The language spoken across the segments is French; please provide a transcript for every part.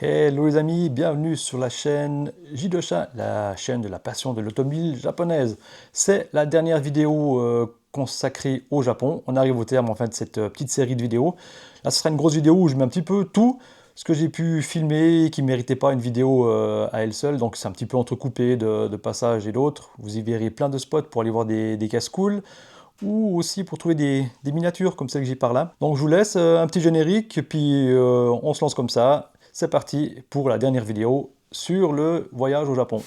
Hello les amis, bienvenue sur la chaîne J2Chat, la chaîne de la passion de l'automobile japonaise. C'est la dernière vidéo consacrée au Japon. On arrive au terme en fait de cette petite série de vidéos. Là, ce sera une grosse vidéo où je mets un petit peu tout ce que j'ai pu filmer et qui ne méritait pas une vidéo à elle seule. Donc c'est un petit peu entrecoupé de passages et d'autres. Vous y verrez plein de spots pour aller voir des cases cool ou aussi pour trouver des miniatures comme celles que j'ai par là. Donc je vous laisse un petit générique, puis on se lance comme ça. C'est parti pour la dernière vidéo sur le voyage au Japon.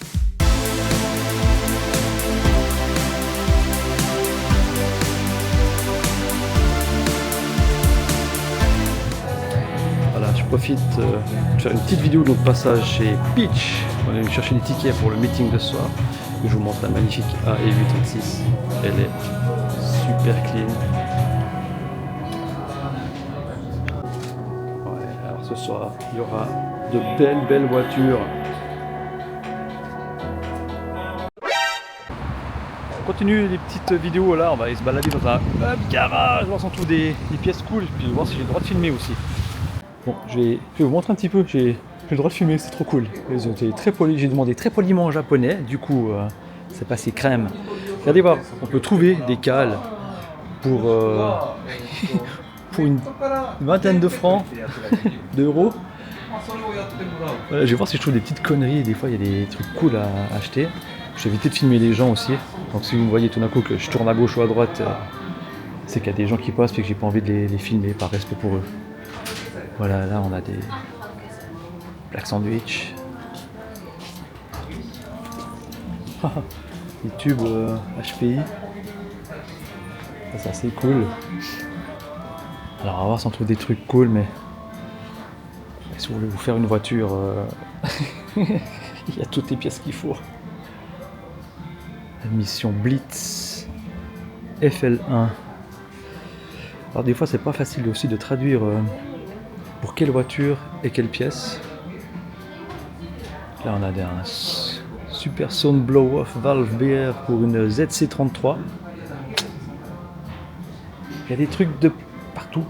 Voilà, je profite de faire une petite vidéo de notre passage chez Peach. On est venu chercher des tickets pour le meeting de ce soir. Je vous montre la magnifique AE836. Elle est super clean. Ouais, alors ce soir, il y aura de belles voitures. On continue les petites vidéos là, on va aller se balader dans un garage, voir si on trouve des pièces cool, puis voir si j'ai le droit de filmer aussi. Bon, je vais vous montrer un petit peu, j'ai le droit de filmer, c'est trop cool. J'ai demandé très poliment en japonais, du coup c'est passé crème. Regardez voir, on peut trouver des cales pour, pour une vingtaine de francs, d'euros. Voilà, je vais voir si je trouve des petites conneries, des fois il y a des trucs cool à acheter. Je vais éviter de filmer les gens aussi, donc si vous me voyez tout d'un coup que je tourne à gauche ou à droite, c'est qu'il y a des gens qui passent et que j'ai pas envie de les filmer par respect pour eux. Voilà, là on a des Black Sandwich, des tubes HPI, ça c'est assez cool. Alors on va voir si on trouve des trucs cool, mais si vous voulez vous faire une voiture, il y a toutes les pièces qu'il faut. Mission Blitz FL1. Alors des fois c'est pas facile aussi de traduire pour quelle voiture et quelle pièce. Là on a un Super Sound Blow-Off Valve BR pour une ZC33. Il y a des trucs de partout.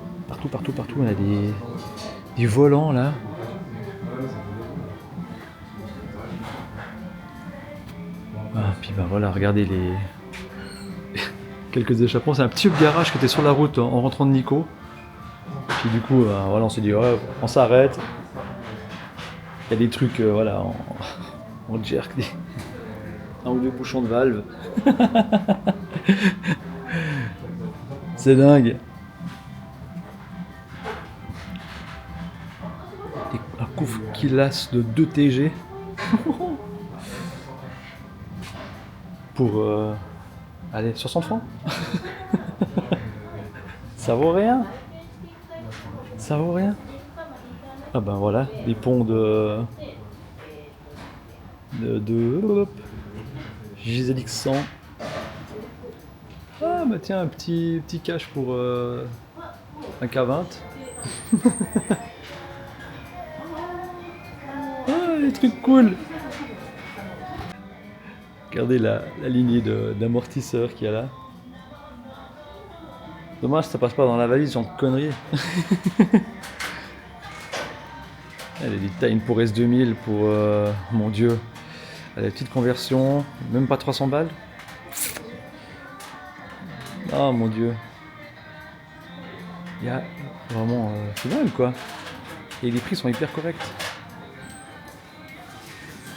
On a des volants là. Ah, puis ben voilà, regardez les quelques échappements. C'est un petit garage qui était sur la route en rentrant de Nikko. Puis du coup, voilà, on s'est dit, ouais, on s'arrête. Il y a des trucs, voilà, on jerk un ou deux bouchons de valve. C'est dingue. Un couvre qui lasse de 2 TG. Pour allez, 60 francs. Ça vaut rien. Ça vaut rien. Ah ben voilà, des ponts de GZX 100. Ah bah tiens, un petit cache pour un K20. Ah, des trucs cool. Regardez la lignée d'amortisseurs qu'il y a là. Dommage, ça passe pas dans la valise, genre de conneries. Elle a des tailles pour S2000, pour... mon dieu. Elle a des petites conversions, même pas 300 balles. Oh mon dieu. Il y a vraiment... c'est dingue quoi. Et les prix sont hyper corrects.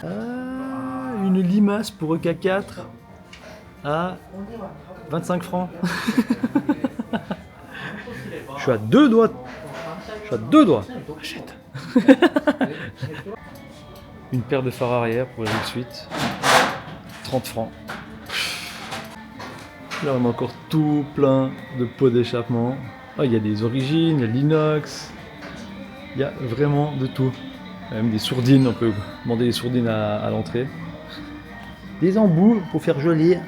Une limace pour EK4 à 25 francs. Je suis à 2 doigts. Achète. Une paire de phares arrière pour les suite. 30 francs. Là on a encore tout plein de pots d'échappement. Ah, il y a des origines, il y a de l'inox. Il y a vraiment de tout. Il y a même des sourdines, on peut demander des sourdines à l'entrée. Des embouts pour faire geler.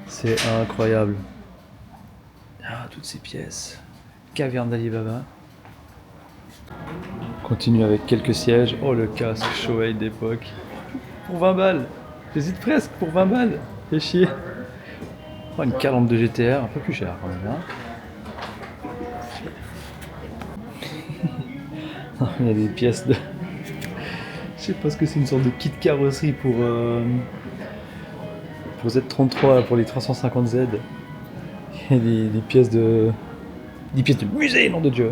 C'est incroyable. Ah, toutes ces pièces. Caverne d'Alibaba. On continue avec quelques sièges. Oh, le casque Shoei d'époque. Pour 20 balles. J'hésite presque pour 20 balles. Fais chier. Oh, une calandre de GTR, un peu plus cher quand même. Hein. Il y a des pièces de... Je sais pas ce que c'est, une sorte de kit carrosserie pour Z33, pour les 350Z. Il y a des pièces de... Des pièces de musée, nom de Dieu.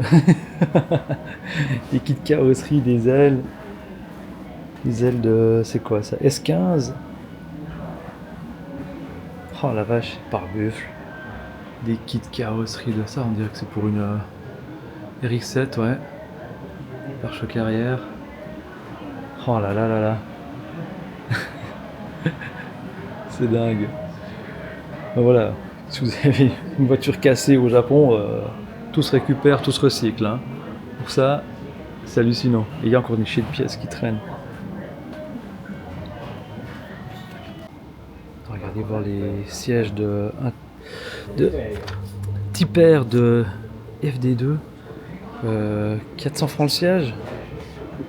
Des kits carrosserie, des ailes. Des ailes de... C'est quoi ça? S15. Oh la vache, pare-buffle. Des kits carrosserie de ça, on dirait que c'est pour une RX-7, ouais. Pare-choc arrière. Oh là là là là. C'est dingue. Ben voilà, si vous avez une voiture cassée au Japon, tout se récupère, tout se recycle. Hein. Pour ça, c'est hallucinant. Et il y a encore des chiens de pièces qui traînent. Regardez voir les sièges de Tipper de FD2. 400 francs le siège,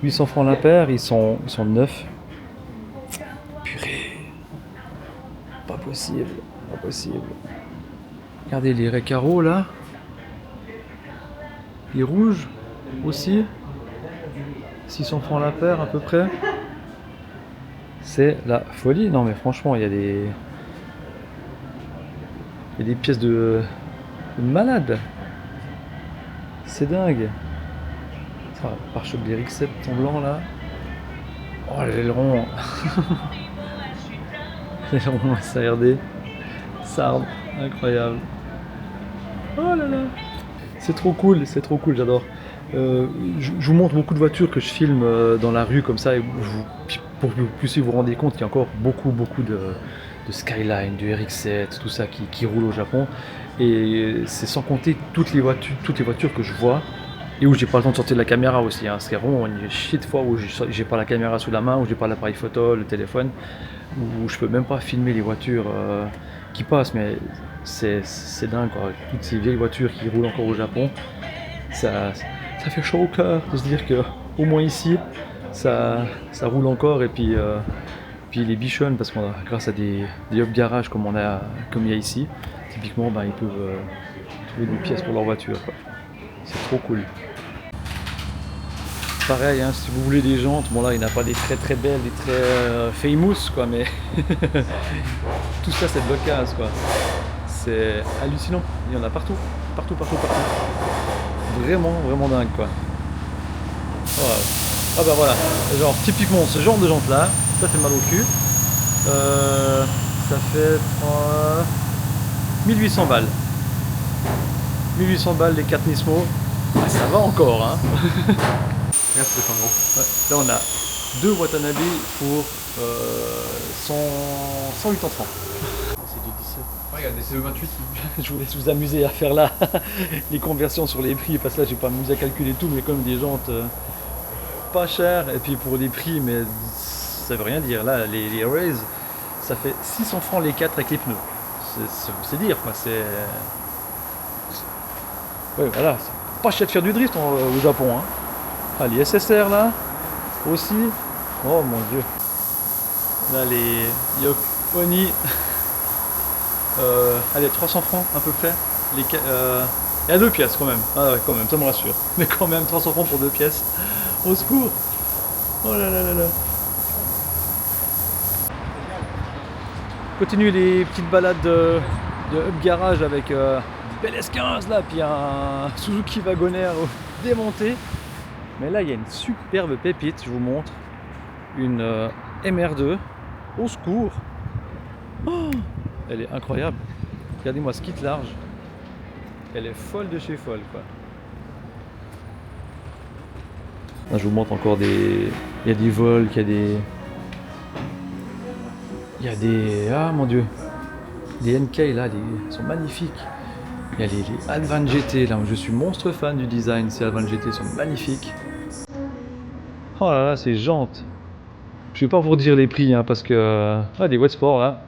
800 francs la paire, ils sont neufs. Purée, pas possible, pas possible. Regardez les raies carreaux là, les rouges aussi, 600 francs la paire à peu près. C'est la folie. Non mais franchement, il y a des pièces de malade. C'est dingue. Pare-choc des RX-7 en blanc là. Oh l'aileron. L'aileron SARD. SARD, incroyable. Oh là là. C'est trop cool, j'adore. Je vous montre beaucoup de voitures que je filme dans la rue comme ça, et pour que vous puissiez vous rendre compte qu'il y a encore beaucoup de Skyline, du RX-7, tout ça qui roule au Japon. Et c'est sans compter toutes les voitures que je vois et où j'ai pas le temps de sortir de la caméra aussi. Hein. C'est vraiment une chier de fois où j'ai pas la caméra sous la main, où j'ai pas l'appareil photo, le téléphone, où je peux même pas filmer les voitures qui passent. Mais c'est dingue quoi. Toutes ces vieilles voitures qui roulent encore au Japon, ça fait chaud au cœur de se dire que au moins ici ça roule encore, et puis les bichonnes, parce qu'on a, grâce à des hub garages comme il y a ici, typiquement ils peuvent trouver des pièces pour leur voiture. C'est trop cool. Pareil, hein, si vous voulez des jantes, bon là il n'y en a pas des très très belles, des très famous quoi, mais tout ça c'est de l'occasion quoi. C'est hallucinant, il y en a partout. Vraiment dingue quoi. Voilà. Ah bah voilà, genre typiquement ce genre de jantes là, ça fait mal au cul. Ça fait 1800 balles. 1800 balles les 4 Nismo. Ah, ça va encore hein. Regarde ce gros. Ouais. Là on a 2 Watanabe pour 180 francs. C'est du 17. Regardez, c'est le 28. Je vous laisse vous amuser à faire là les conversions sur les prix, parce que là je vais pas m'amuser à calculer tout, mais comme des jantes pas chères, et puis pour des prix, mais ça veut rien dire. Là les Rays, ça fait 600 francs les 4 avec les pneus. C'est dire quoi, c'est... Ouais voilà, c'est pas cher de faire du drift au Japon. Hein. Ah, les SSR là aussi. Oh mon dieu. Là les Oni. Allez, 300 francs à peu près. Il y a 2 pièces quand même. Ah ouais, quand même, ça me rassure. Mais quand même, 300 francs pour 2 pièces. Au secours. Oh là là là là. Continue les petites balades de Hub Garage avec belle S15 là, puis un Suzuki Wagoner démonté. Mais là il y a une superbe pépite, je vous montre. Une MR2. Au secours. Oh, elle est incroyable. Regardez-moi ce kit large. Elle est folle de chez folle quoi. Là, je vous montre encore des... Il y a des vols, il y a des... Ah mon dieu. Les NK là, ils sont magnifiques. Il y a les Advan GT là, où je suis monstre fan du design. Ces Advan GT sont magnifiques. Oh là là, ces jantes. Je vais pas vous dire les prix hein, parce que... Ah, des Wet Sport là.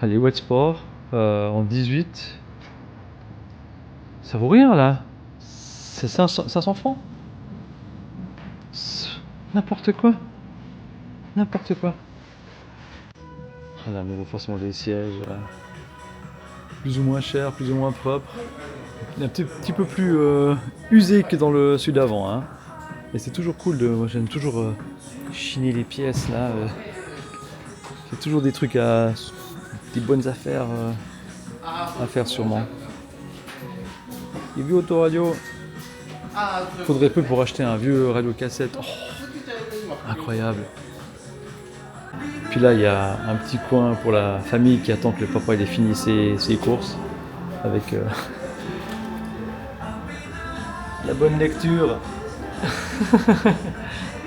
Ah, les Wet Sport en 18. Ça vaut rien là. C'est 500 francs. N'importe quoi. N'importe quoi. Ah là, nouveau forcément des sièges. Plus ou moins cher, plus ou moins propre. Il est un petit peu plus usé que dans le sud avant. Hein. Et c'est toujours cool, moi j'aime toujours chiner les pièces là. C'est toujours des trucs des bonnes affaires à faire sûrement. Et vu autoradio, faudrait peu pour acheter un vieux radio cassette. Oh, incroyable. Puis là il y a un petit coin pour la famille qui attend que le papa il ait fini ses courses avec la bonne lecture.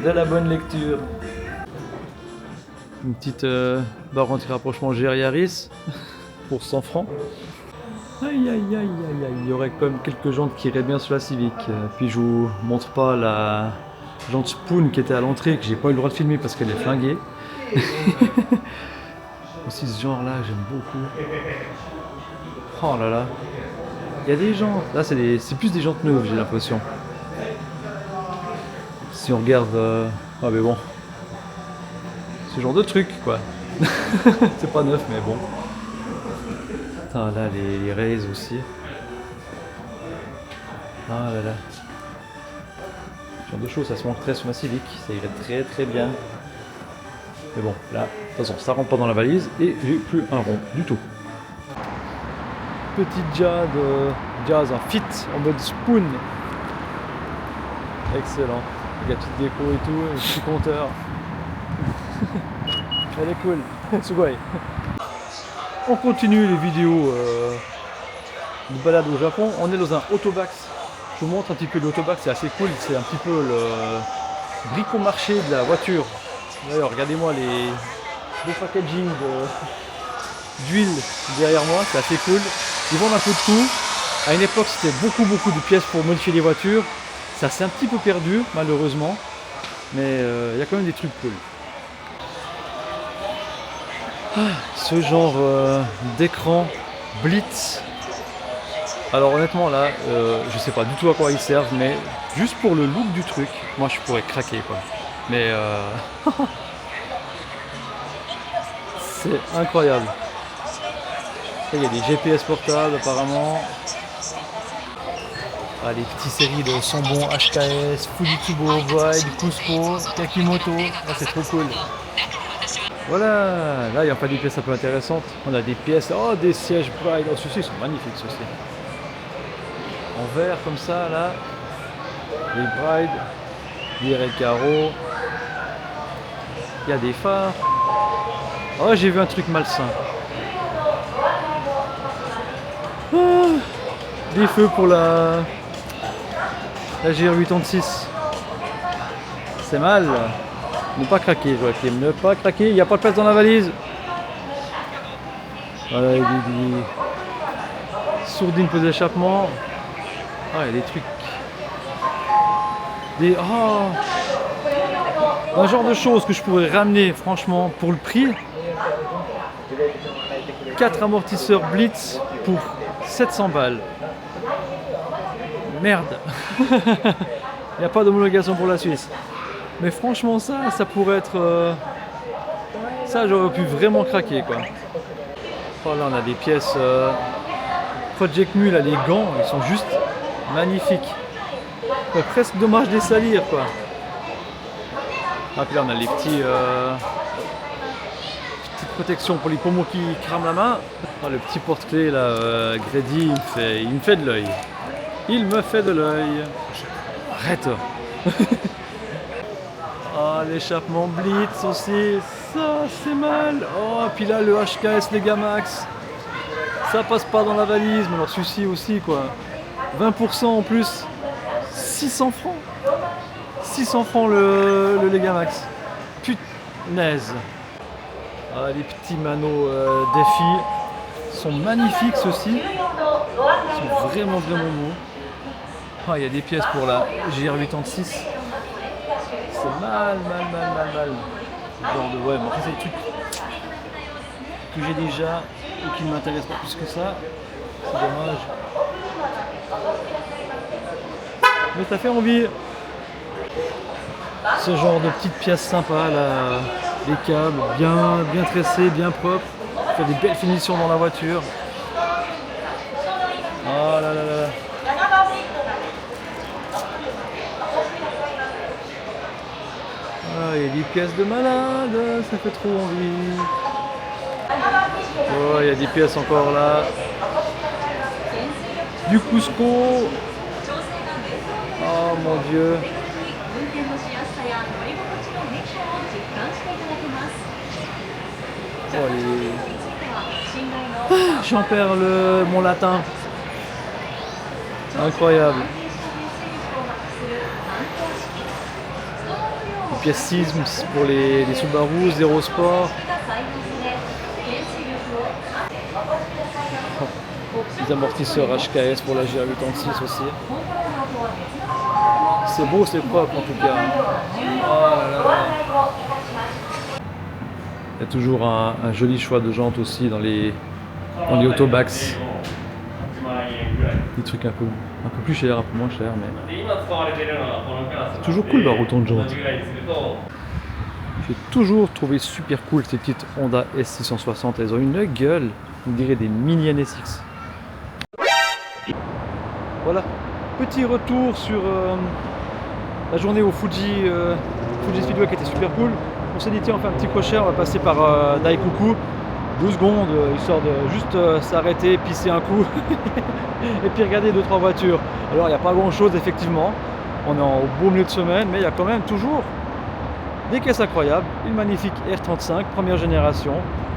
De la bonne lecture. Une petite barre anti-rapprochement Jerry Harris pour 100 francs. Aïe aïe aïe aïe aïe, il y aurait quand même quelques jantes qui iraient bien sur la Civic. Puis je vous montre pas la jante Spoon qui était à l'entrée, que j'ai pas eu le droit de filmer parce qu'elle est flinguée. Aussi ce genre là j'aime beaucoup. Oh là là. Il y a des jantes, là c'est plus des jantes neuves j'ai l'impression. Si on regarde... Ah mais bon. Ce genre de truc quoi. C'est pas neuf mais bon. Putain là les rays aussi. Ah là là. Ce genre de choses ça se manque très sur ma Civic. Ça irait très très bien. Mais bon là, de toute façon ça rentre pas dans la valise et j'ai plus un rond du tout. Petite jazz en fit en mode Spoon. Excellent. Il y a petite déco et tout, un petit compteur. Elle est cool. Sugoi. On continue les vidéos de balade au Japon. On est dans un Autobax. Je vous montre un petit peu l'Autobax, c'est assez cool. C'est un petit peu le brico-marché de la voiture. D'ailleurs, regardez-moi les beaux packaging d'huile derrière moi, c'est assez cool. Ils vendent un peu de tout. À une époque, c'était beaucoup de pièces pour modifier les voitures. Ça s'est un petit peu perdu, malheureusement. Mais il y a quand même des trucs cool. Ce genre d'écran Blitz. Alors honnêtement là, je sais pas du tout à quoi ils servent, mais juste pour le look du truc, moi je pourrais craquer quoi. Mais c'est incroyable. Il y a des GPS portables apparemment. Ah, les petites séries de Sambon, HKS, Fujitsubo, Bride, Cusco, Kakimoto. Ah, c'est trop cool. Voilà, là il y a pas des pièces un peu intéressantes. On a des pièces, oh des sièges Bride, oh ceux-ci sont magnifiques ceux-ci. En verre comme ça là. Les Bride, des raies carreaux. Il y a des phares. Oh j'ai vu un truc malsain. Ah, des feux pour la GR86. C'est mal. Ne pas craquer, Joachim. Ne pas craquer. Il n'y a pas de place dans la valise. Voilà, il y a des sourdines pour l'échappement. Ah, il y a des trucs. Un genre de choses que je pourrais ramener, franchement, pour le prix. 4 amortisseurs Blitz pour 700 balles. Merde. Il n'y a pas d'homologation pour la Suisse. Mais franchement ça pourrait être... ça j'aurais pu vraiment craquer quoi. Oh là on a des pièces Project Mu là, les gants ils sont juste magnifiques. Presque dommage de les salir quoi. Ah puis là on a les petites protections pour les pommeaux qui crament la main. Oh, le petit porte-clés là, Grady il me fait de l'œil. Il me fait de l'œil. Arrête. Ah, l'échappement Blitz aussi, ça c'est mal. Oh, puis là le HKS Legamax, ça passe pas dans la valise, mais alors celui-ci aussi quoi. 20% en plus, 600 francs. 600 francs le Legamax. Punaise. Ah, les petits manos défi sont magnifiques ceux-ci. Ils sont vraiment beaux. Ah, il y a des pièces pour la GR86. C'est mal. Genre de ouais, mais après c'est des trucs que j'ai déjà ou qui ne m'intéressent pas plus que ça. C'est dommage. Mais ça fait envie. Ce genre de petites pièces sympas là, les câbles bien tressés, bien propres, faire des belles finitions dans la voiture. Oh là là là. il y a des pièces de malade, ça fait trop envie. Oh, il y a des pièces encore là. Du Cusco. Oh mon Dieu. Oh, j'en perds mon latin. Incroyable. Les pièces Sism pour les Subaru, Zero Sport. Les amortisseurs HKS pour la GR86 aussi. C'est beau, c'est propre en tout cas. Oh là là. Il y a toujours un joli choix de jantes aussi dans les Autobax. Des trucs un peu plus chers, un peu moins chers, mais c'est toujours cool d'avoir autant de jantes. J'ai toujours trouvé super cool ces petites Honda S660. Elles ont une gueule, on dirait des mini NSX. Voilà, petit retour sur la journée au Fuji Speedway qui était super cool. On s'est dit tiens on fait un petit crochet, on va passer par Daikoku, 2 secondes, histoire de juste s'arrêter, pisser un coup et puis regarder 2-3 voitures. Alors il n'y a pas grand chose effectivement, on est au beau milieu de semaine, mais il y a quand même toujours des caisses incroyables, une magnifique R35 première génération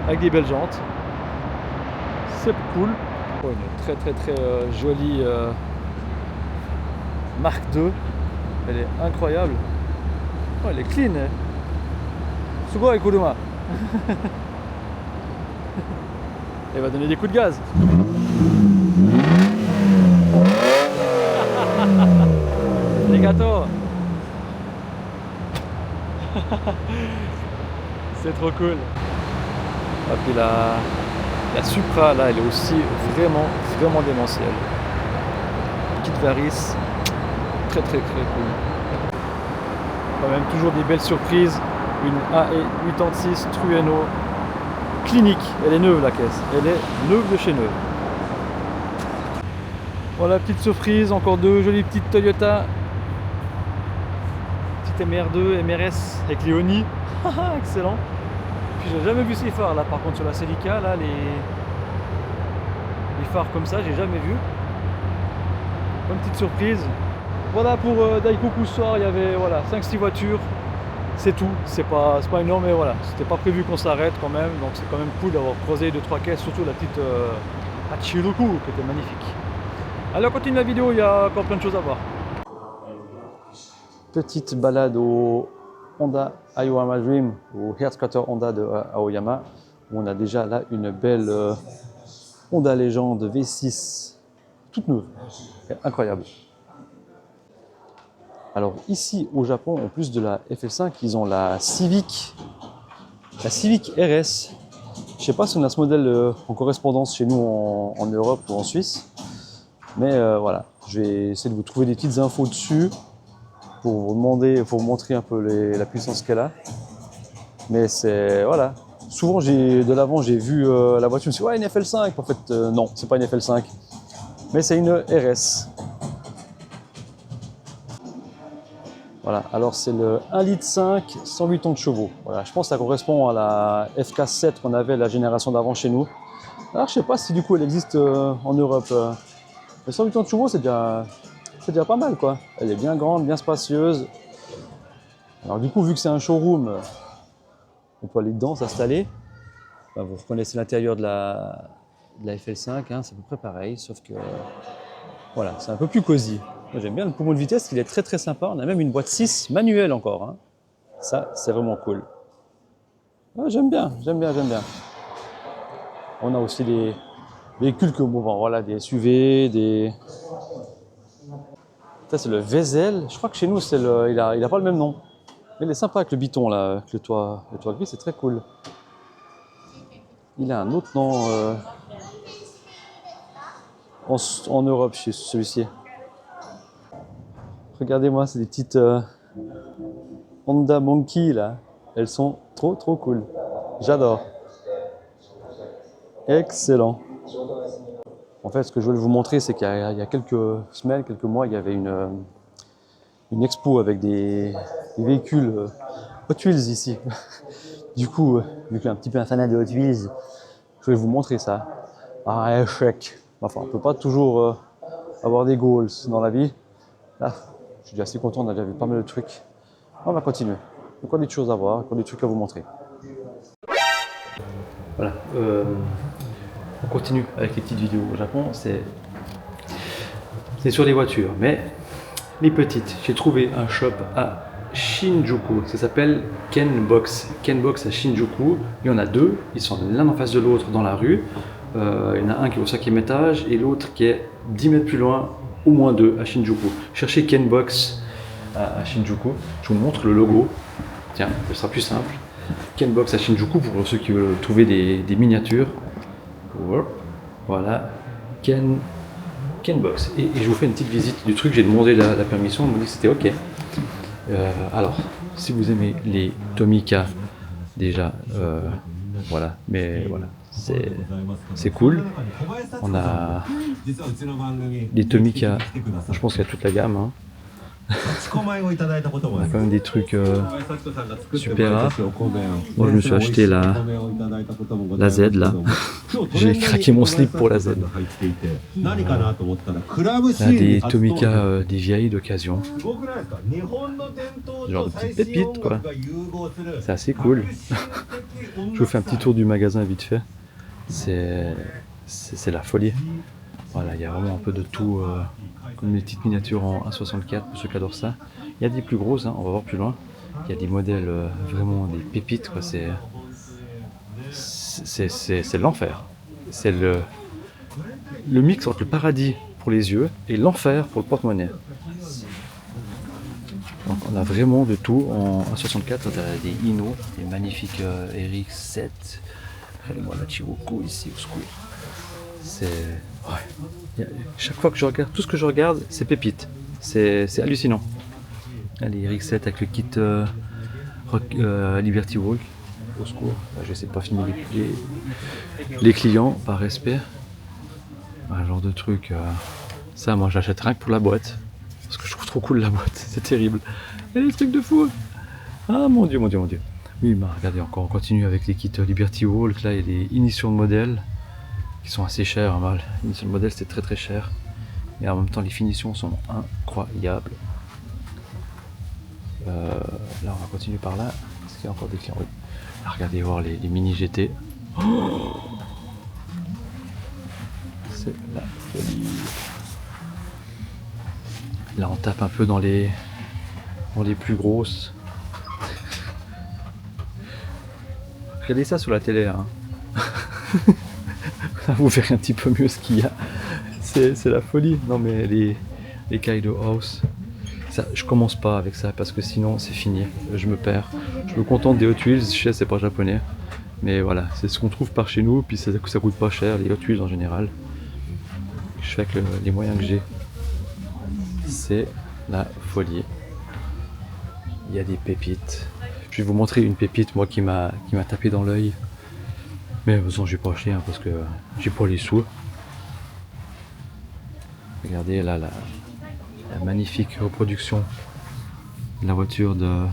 avec des belles jantes, c'est cool. Oh, une très jolie Mark II, elle est incroyable. Oh, elle est clean. Sugoi Kuruma. Elle va donner des coups de gaz. Les gâteaux. C'est trop cool. Et puis la Supra là, elle est aussi vraiment démentielle. Petite varice, très cool. Quand même toujours des belles surprises. Une AE86 Trueno clinique. Elle est neuve la caisse. Elle est neuve de chez neuve. Voilà, petite surprise, encore 2 jolies petites Toyota. Petite MR2, MRS avec les Oni. Excellent. Puis j'ai jamais vu ces phares là par contre sur la Celica là, les phares comme ça, j'ai jamais vu. Bonne petite surprise. Voilà pour Daikoku ce soir, il y avait voilà, 5-6 voitures. C'est tout, c'est pas énorme, mais voilà, c'était pas prévu qu'on s'arrête quand même, donc c'est quand même cool d'avoir creusé 2-3 caisses, surtout la petite Hachiroku qui était magnifique. Allez, on continue la vidéo, il y a encore plein de choses à voir. Petite balade au Honda Aoyama Dream, au Headquarter Honda de Aoyama, où on a déjà là une belle Honda Legend V6, toute neuve, incroyable. Alors ici au Japon, en plus de la FL5, ils ont la Civic RS. Je sais pas si on a ce modèle en correspondance chez nous en Europe ou en Suisse, mais voilà, je vais essayer de vous trouver des petites infos dessus pour vous demander, pour vous montrer un peu la puissance qu'elle a. Mais c'est voilà, souvent de l'avant j'ai vu la voiture, je me suis dit ouais une FL5, en fait non, c'est pas une FL5, mais c'est une RS. Voilà, alors c'est le 1,5 litre 180 de chevaux. Voilà, je pense que ça correspond à la FK7 qu'on avait la génération d'avant chez nous. Alors je sais pas si du coup elle existe en Europe. Mais 180 de chevaux c'est déjà pas mal quoi. Elle est bien grande, bien spacieuse. Alors du coup vu que c'est un showroom, on peut aller dedans, s'installer. Enfin, vous reconnaissez l'intérieur de la FL5, hein, c'est à peu près pareil, sauf que voilà, c'est un peu plus cosy. Moi j'aime bien le poumon de vitesse, il est très sympa. On a même une boîte 6 manuelle encore. Hein. Ça, c'est vraiment cool. Ouais, j'aime bien. On a aussi des véhicules que bon, voilà, des SUV, des. Ça c'est le Vezel. Je crois que chez nous il a pas le même nom. Mais il est sympa avec le biton là, avec le toit gris, c'est très cool. Il a un autre nom en Europe chez celui-ci. Regardez-moi, c'est des petites Honda Monkey là. Elles sont trop cool. J'adore. Excellent. En fait, ce que je voulais vous montrer, c'est qu'il y a quelques semaines, quelques mois, il y avait une expo avec des véhicules Hot Wheels ici. Du coup, vu que je suis un petit peu un fanat de Hot Wheels, je vais vous montrer ça. Un échec. Enfin, on peut pas toujours avoir des goals dans la vie. Là, je suis assez content, on a déjà vu pas mal de trucs. On va continuer. Encore des choses à voir, encore des trucs à vous montrer. Voilà, on continue avec les petites vidéos au Japon. C'est sur les voitures, mais les petites. J'ai trouvé un shop à Shinjuku, ça s'appelle Kenbox. Kenbox à Shinjuku, il y en a deux, ils sont l'un en face de l'autre dans la rue. Il y en a un qui est au 5e étage et l'autre qui est 10 mètres plus loin, au moins deux, à Shinjuku. Cherchez Kenbox à Shinjuku, je vous montre le logo. Tiens, ce sera plus simple. Kenbox à Shinjuku pour ceux qui veulent trouver des miniatures. Voilà, Kenbox. Et je vous fais une petite visite du truc, j'ai demandé la permission, on m'a dit que c'était ok. Alors, si vous aimez les Tomica, déjà, voilà, mais voilà, c'est cool. On a les Tomica, je pense qu'il y a toute la gamme. Hein. On a quand même des trucs super rares. Moi, je me suis acheté la Z là. J'ai craqué mon slip pour la Z. Là, des Tomica, des vieilles d'occasion. Genre de petites pépites, quoi. C'est assez cool. Je vous fais un petit tour du magasin vite fait. C'est la folie. Voilà, il y a vraiment un peu de tout. Comme les petites miniatures en 1,64 pour ceux qui adorent ça. Il y a des plus grosses, hein, on va voir plus loin. Il y a des modèles vraiment des pépites, quoi. C'est l'enfer. C'est le mix entre le paradis pour les yeux et l'enfer pour le porte-monnaie. Donc on a vraiment de tout. En 1,64, on a des Ino, des magnifiques RX7. Regardez-moi la Chiroku ici, au secours. C'est... Ouais. Chaque fois que je regarde, tout ce que je regarde, c'est pépite. C'est hallucinant. Allez, RX7 avec le kit Liberty Walk. Au secours. Là, je vais essayer de pas filmer les clients par respect. Un genre de truc. Ça, moi, j'achète rien que pour la boîte. Parce que je trouve trop cool la boîte. C'est terrible. Il y a des trucs de fou. Ah mon dieu, mon dieu, mon dieu. Oui, bah, regardez, encore, on continue avec les kits Liberty Walk. Là, il y a des initiaux de modèles qui sont assez chers. Hein, mal. L'initial modèle, c'est très très cher. Mais en même temps, les finitions sont incroyables. Là, on va continuer par là. Est-ce qu'il y a encore des clients? Oui. Là, regardez voir les mini GT. Oh, c'est la folie. Là, on tape un peu dans les plus grosses. Regardez ça sur la télé. Hein. Vous verrez un petit peu mieux ce qu'il y a. C'est la folie. Non, mais les Kaido House. Ça, je commence pas avec ça parce que sinon c'est fini. Je me perds. Je me contente des Hot Wheels. Je sais, c'est pas japonais. Mais voilà, c'est ce qu'on trouve par chez nous. Puis ça coûte pas cher, les Hot Wheels en général. Je fais avec les moyens que j'ai. C'est la folie. Il y a des pépites. Je vais vous montrer une pépite, moi, qui m'a tapé dans l'œil. Mais de toute façon, j'ai pas acheté hein, parce que j'ai pas les sous. Regardez là la magnifique reproduction de la voiture de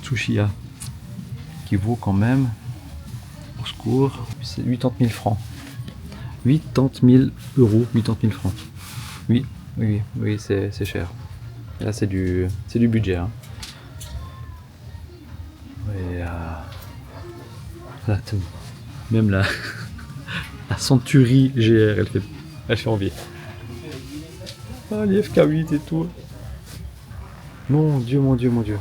Tsuchiya qui vaut quand même, au secours, c'est 80 000 francs. 80 000 euros, 80 000 francs. Oui, c'est cher. Là, c'est du budget. Hein. Et, là, même la Century GR, elle fait envie. Ah, les FK8 et tout. Mon dieu, mon dieu, mon dieu.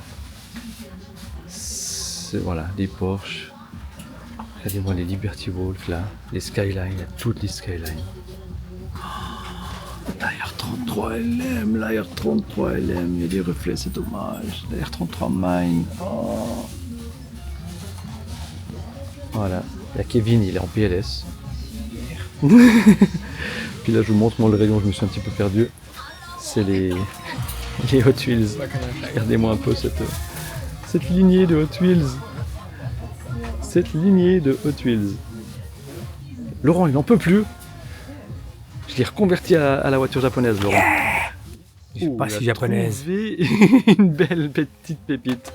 Voilà, des Porsche. Regardez-moi les Liberty Wolf là, les Skyline, il y a toutes les Skyline. La R33LM, la R33LM, il y a des reflets, c'est dommage. La R33 Mine. Oh. Voilà, il y a Kevin, il est en PLS. Puis là, je vous montre moi le rayon, je me suis un petit peu perdu. C'est les Hot Wheels. Regardez-moi un peu cette lignée de Hot Wheels. Cette lignée de Hot Wheels. Laurent, il n'en peut plus. Je l'ai reconverti à la voiture japonaise, Laurent. Je sais pas il si a japonaise. trouvé une belle petite pépite.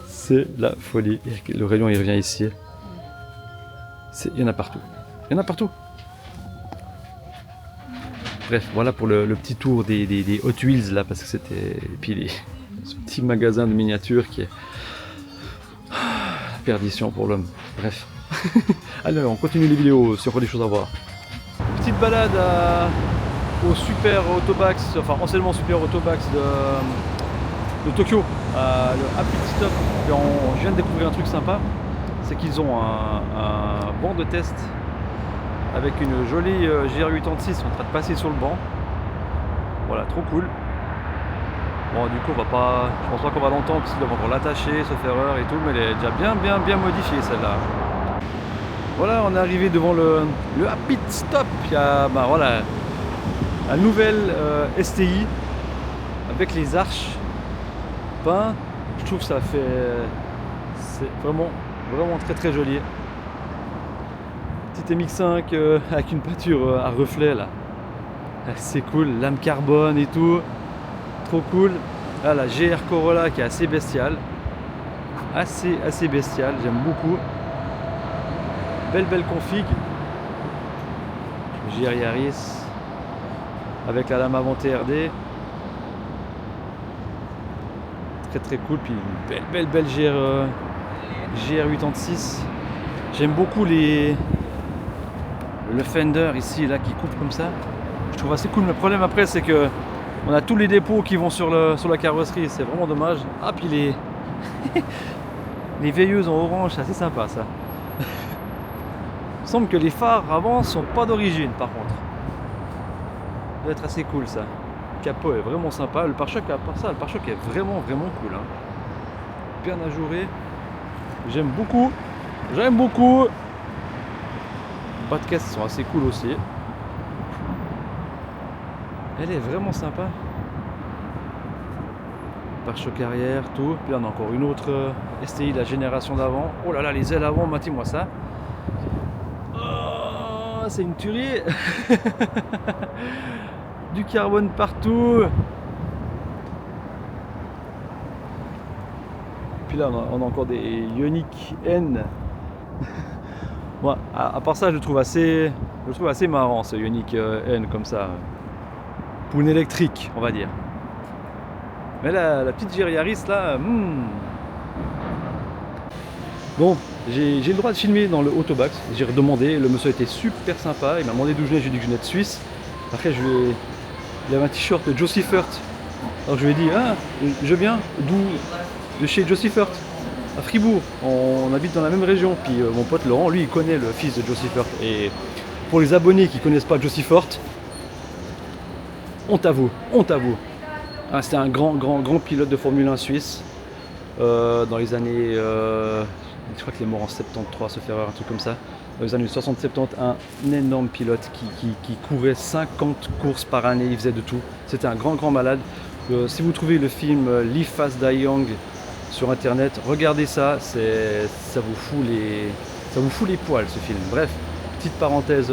C'est la folie. Le rayon il revient ici. Il y en a partout. Il y en a partout. Bref, voilà pour le petit tour des Hot Wheels là, parce que c'était. Et puis ce petit magasin de miniatures qui est. Perdition pour l'homme. Bref. Allez, on continue les vidéos si on a des choses à voir. Petite balade au Super Autobax, enfin anciennement Super Autobax de Tokyo, le Happy Stop. Et je viens de découvrir un truc sympa, c'est qu'ils ont un banc de test avec une jolie GR86 en train de passer sur le banc. Voilà, trop cool. Bon, du coup, je pense pas qu'on va l'entendre parce qu'ils doivent encore l'attacher, se faire erreur et tout, mais elle est déjà bien modifiée celle-là. Voilà, on est arrivé devant le Happy Stop. Il y a voilà, la nouvelle STI avec les arches peintes. Je trouve que c'est vraiment très joli. Petite MX5 avec une peinture à reflet là. C'est cool, lame carbone et tout. Trop cool. Là, la GR Corolla qui est assez bestiale. Assez bestiale, j'aime beaucoup. Belle config. GR Yaris avec la lame avant TRD. Très cool. Puis une belle GR86. J'aime beaucoup le fender ici là qui coupe comme ça. Je trouve assez cool. Le problème après c'est que on a tous les dépôts qui vont sur la carrosserie. C'est vraiment dommage. Ah puis les veilleuses en orange, c'est assez sympa ça. Il semble que les phares avant sont pas d'origine par contre. Ça doit être assez cool ça. Le capot est vraiment sympa. Le pare-choc, à part ça, le pare-choc est vraiment cool. Hein. Bien ajouré. J'aime beaucoup. Les bas de caisse sont assez cool aussi. Elle est vraiment sympa. Pare-choc arrière, tout. Puis là on a encore une autre STI de la génération d'avant. Oh là là, les ailes avant, matez-moi ça. Oh, c'est une tuerie. Du carbone partout. Puis là on a encore des Ioniq N. Moi, à part ça, je le trouve assez marrant ce Ioniq N comme ça. Pour une électrique, on va dire. Mais la petite GR Yaris là. Bon, j'ai le droit de filmer dans le Autobax. J'ai redemandé, le monsieur était super sympa. Il m'a demandé d'où je venais, j'ai dit que je venais de Suisse. Après, il avait un t-shirt de Joe Siffert. Alors je lui ai dit, je viens de chez Joe Siffert, à Fribourg. On habite dans la même région. Puis mon pote Laurent, lui, il connaît le fils de Joe Siffert. Et pour les abonnés qui ne connaissent pas Joe Siffert, honte à vous. C'était un grand pilote de Formule 1 suisse dans les années, je crois qu'il est mort en 73, se faire un truc comme ça. Dans les années 60-70, un énorme pilote qui courait 50 courses par année, il faisait de tout. C'était un grand malade. Si vous trouvez le film Live Fast Die Young sur internet, regardez ça, ça vous fout les poils ce film. Bref, petite parenthèse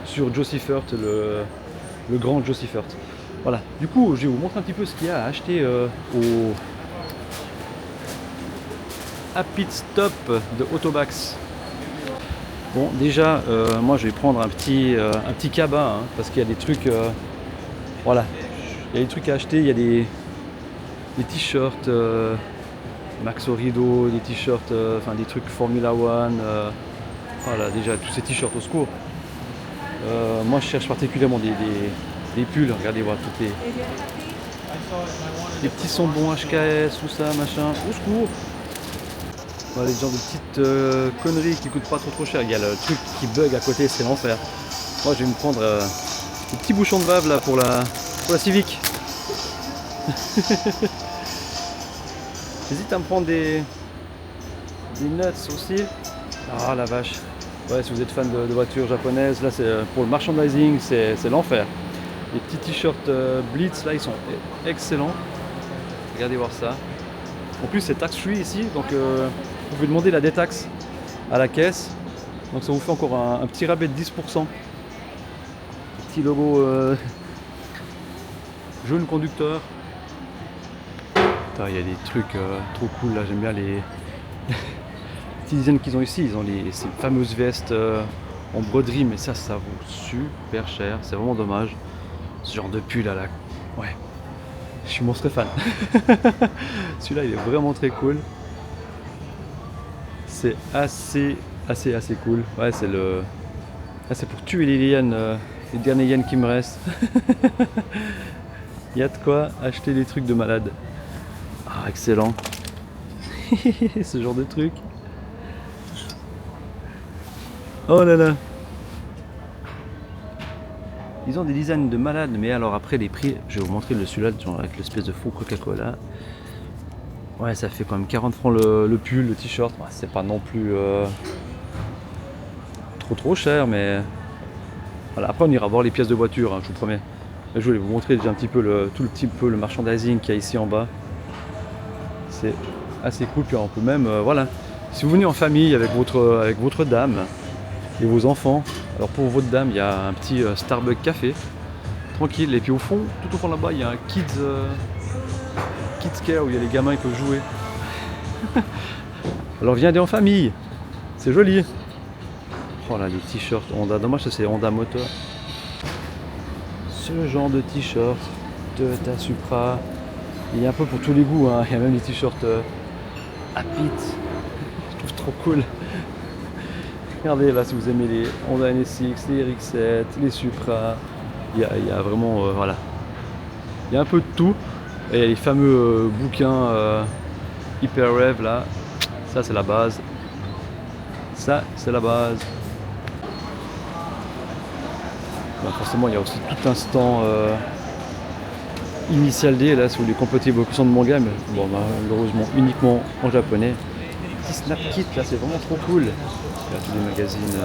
sur Joe Siffert, le grand Joe Siffert. Voilà, du coup je vais vous montrer un petit peu ce qu'il y a à acheter au Happy Stop de Autobax. Bon, déjà moi je vais prendre un petit cabas parce qu'il y a des trucs voilà, il y a des trucs à acheter. Il y a des t-shirts Max Orido, des t-shirts enfin des trucs Formula One, voilà, déjà tous ces t-shirts au secours. Moi je cherche particulièrement des pulls, regardez voir toutes les petits sambons HKS, tout ça, machin, au secours. Voilà, les genres de petites conneries qui coûtent pas trop cher. Il y a le truc qui bug à côté, c'est l'enfer. Moi je vais me prendre des petits bouchons de valve là pour la Civic. J'hésite à me prendre des nuts aussi. Ah la vache. Ouais, si vous êtes fan de voitures japonaises, là c'est pour le merchandising, c'est l'enfer. Les petits t-shirts Blitz là, ils sont excellents. Regardez voir ça. En plus c'est tax free ici, donc vous pouvez demander la détaxe à la caisse. Donc ça vous fait encore un petit rabais de 10%. Petit logo Jaune conducteur. Putain, il y a des trucs trop cool là, j'aime bien les petits designs qu'ils ont ici. Ils ont ces fameuses vestes en broderie, mais ça vaut super cher. C'est vraiment dommage. Ce genre de pull à la... Ouais, je suis monstre fan. Celui-là, il est vraiment très cool. C'est assez cool. Ouais, c'est le... Là, c'est pour tuer les hyènes, les derniers hyènes qui me restent. Il y a de quoi acheter des trucs de malade. Ah, excellent. Ce genre de truc. Oh là là. Ils ont des designs de malade, mais alors après les prix, je vais vous montrer celui-là avec l'espèce de faux Coca-Cola. Ouais, ça fait quand même 40 francs le pull, le t-shirt. Bah, c'est pas non plus trop cher, mais voilà. Après on ira voir les pièces de voiture, hein, je vous promets. Je voulais vous montrer déjà un petit peu le merchandising qu'il y a ici en bas. C'est assez cool, puis on peut même, voilà. Si vous venez en famille avec votre dame et vos enfants, alors pour votre dame, il y a un petit Starbucks café, tranquille. Et puis au fond, tout au fond là-bas, il y a un Kids Care où il y a les gamins qui peuvent jouer. Alors viens en famille, c'est joli. Oh là, les t-shirts Honda, dommage ça c'est Honda Motor. Ce genre de t-shirt, Toyota Supra, il y a un peu pour tous les goûts, hein. Il y a même des t-shirts Apit, je trouve trop cool. Regardez là si vous aimez les Honda NSX, les RX-7, les Supra, il y a vraiment, voilà. Il y a un peu de tout. Et il y a les fameux bouquins Hyper Rev là, ça c'est la base. Ça c'est la base. Ben, forcément il y a aussi tout un stand Initial D là si vous voulez compléter vos collections de manga, mais bon malheureusement uniquement en japonais. Petit Snap Kit là, c'est vraiment trop cool. Il y a tous les magazines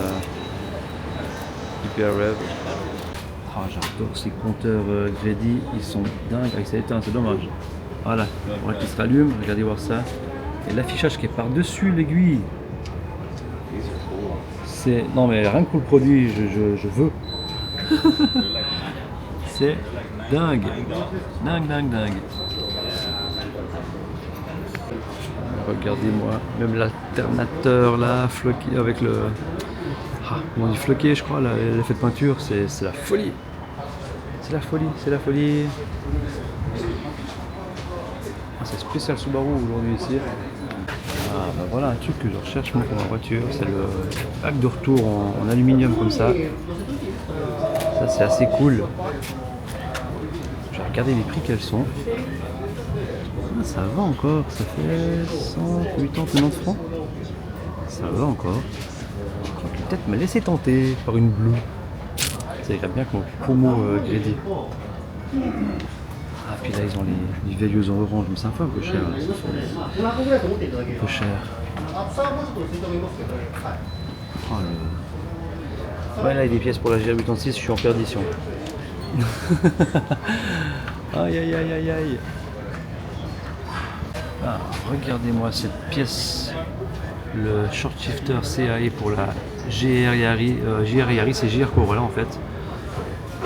Hyper Rev. Oh, j'adore ces compteurs Grady, ils sont dingues avec ça éteint, c'est dommage. Voilà, on qui se rallume, regardez voir ça. Et l'affichage qui est par-dessus l'aiguille. C'est. Non mais rien que pour le produit, je veux. C'est dingue. Dingue. Regardez-moi, même l'alternateur là, floqué avec le. Ah, comment on dit floqué je crois, l'effet de peinture, c'est la folie. C'est la folie. Ah, c'est spécial Subaru aujourd'hui ici. Ah bah voilà un truc que je recherche moi pour ma voiture, c'est le bac de retour en aluminium comme ça. Ça c'est assez cool. Je vais regarder les prix qu'elles sont. Ah, ça va encore, ça fait 180 francs. Ça va encore. Je crois que peut-être me laisser tenter par une bleue. Ça irait bien que mon promo Grady. Ah puis là ils ont les veilleuses en orange, mais c'est un peu cher. Là. Un peu cher. Oh, ouais là il y a des pièces pour la GR86, je suis en perdition. Aïe. Ah, regardez-moi cette pièce. Le short shifter CAE pour la GR Yaris et GR Corolla en fait.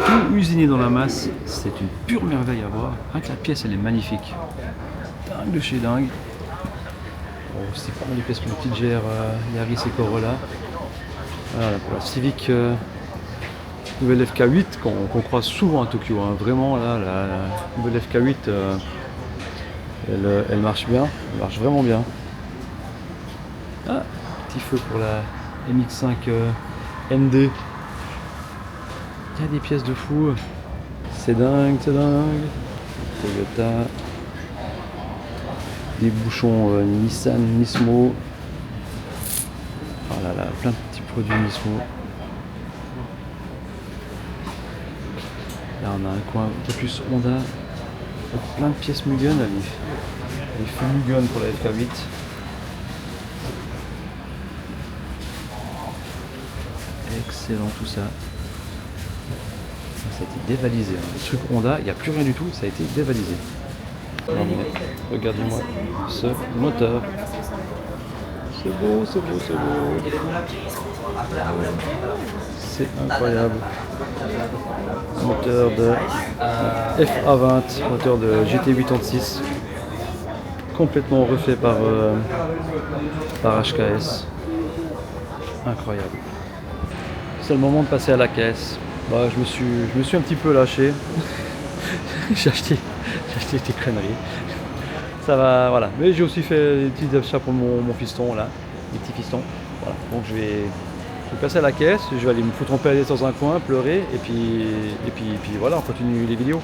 Tout usiné dans la masse, c'est une pure merveille à voir. Rien que la pièce elle est magnifique. Dingue de chez dingue. Bon, c'est pas mal de pièces pour une petite GR Yaris et Corolla. Voilà pour la Civic nouvelle FK8 qu'on croise souvent à Tokyo. Hein. Vraiment là, la nouvelle FK8 elle marche bien, elle marche vraiment bien. Ah, petit feu pour la MX5 ND. Il y a des pièces de fou. C'est dingue. Toyota. Des bouchons Nissan, Nismo. Oh là là, plein de petits produits Nismo. Là on a un coin un peu plus Honda. Plein de pièces Mugen. Les feux Mugen pour la FK8. Excellent tout ça. Ça a été dévalisé. Hein. Le truc Honda, il n'y a plus rien du tout, ça a été dévalisé. Regardez-moi ce moteur. C'est beau. C'est incroyable. Moteur de FA20, moteur de GT86, complètement refait par HKS. Incroyable. C'est le moment de passer à la caisse. Bah, je me suis un petit peu lâché. j'ai acheté des conneries. Ça va, voilà. Mais j'ai aussi fait des petits achats pour mon fiston là, des petits fistons. Voilà. Donc je vais passer à la caisse, je vais aller me foutre en PLS dans un coin, pleurer, et puis voilà, on continue les vidéos.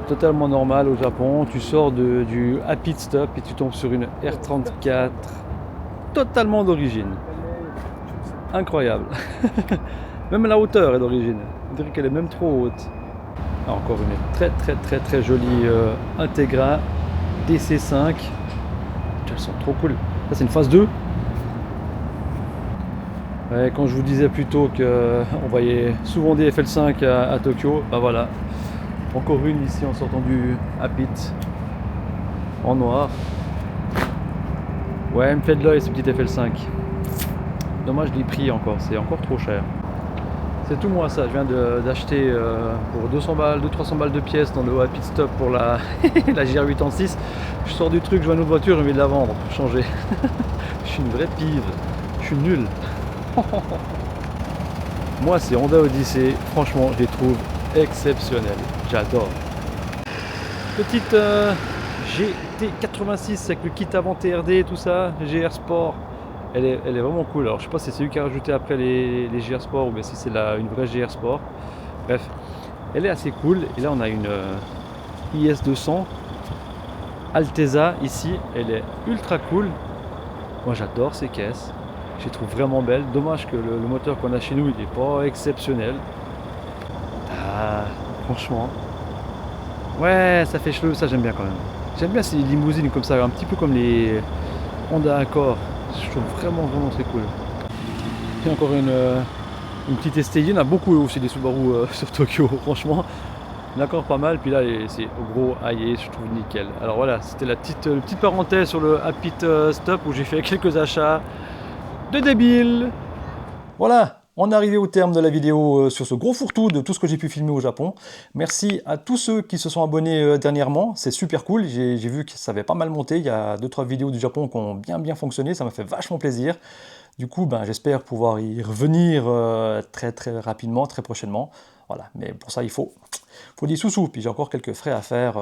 Totalement normal au Japon, tu sors du Happy Stop et tu tombes sur une R34 totalement d'origine. Incroyable. Même la hauteur est d'origine. On dirait qu'elle est même trop haute. Ah, encore une très jolie Integra DC5. Elles sont trop cool. Ça c'est une phase 2. Ouais, quand je vous disais plus tôt qu'on voyait souvent des FL5 à Tokyo, bah voilà. Encore une ici en sortant du Apit en noir. Ouais, elle me fait de l'œil ce petit FL5. Dommage les prix encore, c'est encore trop cher. C'est tout moi ça, je viens d'acheter pour 200 balles, 200-300 balles de pièces dans le Happy Stop pour la, la JR86. Je sors du truc, je vois une autre voiture, j'ai envie de la vendre pour changer. Je suis une vraie pive, je suis nul. Moi ces Honda Odyssey, franchement je les trouve exceptionnels, j'adore. Petite GT86 avec le kit avant TRD et tout ça, GR Sport. Elle est vraiment cool. Alors je sais pas si c'est celui qui a rajouté après les GR Sport ou bien si c'est une vraie GR Sport. Bref, elle est assez cool. Et là on a une IS200 Alteza ici. Elle est ultra cool. Moi j'adore ces caisses. Je les trouve vraiment belles. Dommage que le moteur qu'on a chez nous il n'est pas exceptionnel. Ah, franchement. Ouais, ça fait chelou, ça j'aime bien quand même. J'aime bien ces limousines comme ça, un petit peu comme les Honda Accord. Je trouve vraiment très cool. Et encore une petite STI, il y en a beaucoup aussi des Subaru sur Tokyo, franchement. Il y en a encore pas mal, puis là c'est au gros aillé, je trouve nickel. Alors voilà, c'était la petite parenthèse sur le Happy Stop où j'ai fait quelques achats de débiles. Voilà, on est arrivé au terme de la vidéo sur ce gros fourre-tout de tout ce que j'ai pu filmer au Japon. Merci à tous ceux qui se sont abonnés dernièrement, c'est super cool. J'ai vu que ça avait pas mal monté, il y a 2-3 vidéos du Japon qui ont bien fonctionné, ça m'a fait vachement plaisir. Du coup, j'espère pouvoir y revenir très rapidement, très prochainement. Voilà, mais pour ça il faut des sous-sous, puis j'ai encore quelques frais à faire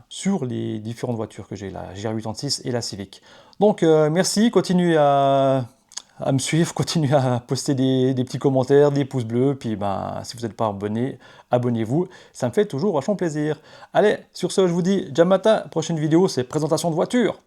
sur les différentes voitures que j'ai, la GR86 et la Civic. Donc merci, continuez à me suivre, continuez à poster des petits commentaires, des pouces bleus, puis si vous n'êtes pas abonné, abonnez-vous, ça me fait toujours vachement plaisir. Allez, sur ce, je vous dis Jamata, prochaine vidéo, c'est présentation de voiture.